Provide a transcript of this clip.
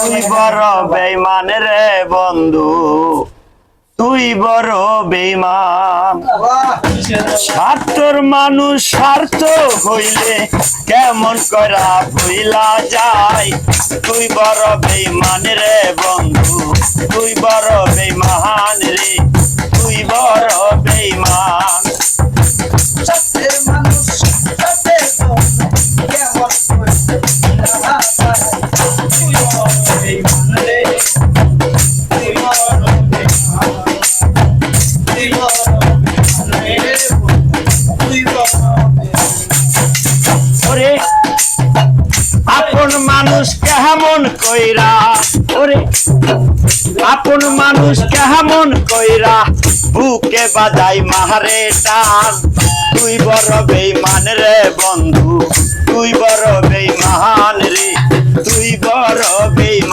তুই বড় বেঈমান রে বন্ধু, তুই বড় বেঈমান। স্বার্থর মানুষ স্বার্থ হইলে কেমন করা ভুইলা যায়। তুই বড় বেঈমান রে বন্ধু, তুই বড় বেঈমান রে, তুই বড় বেঈমান। স্বার্থের মানুষ স্বার্থে কেমন তুই বড় বেঈমান রে, তুই বড় বেঈমান, তুই বড় বেঈমান রে, তুই বড় ওরে আপন মানুষ কেমন কইরা, ওরে আপন মানুষ কেমন কইরা বুকে বাজাই মারে টান। তুই বড় বেঈমান রে বন্ধু, তুই বড় বেঈমান রে, তুই বড় বেঈমান।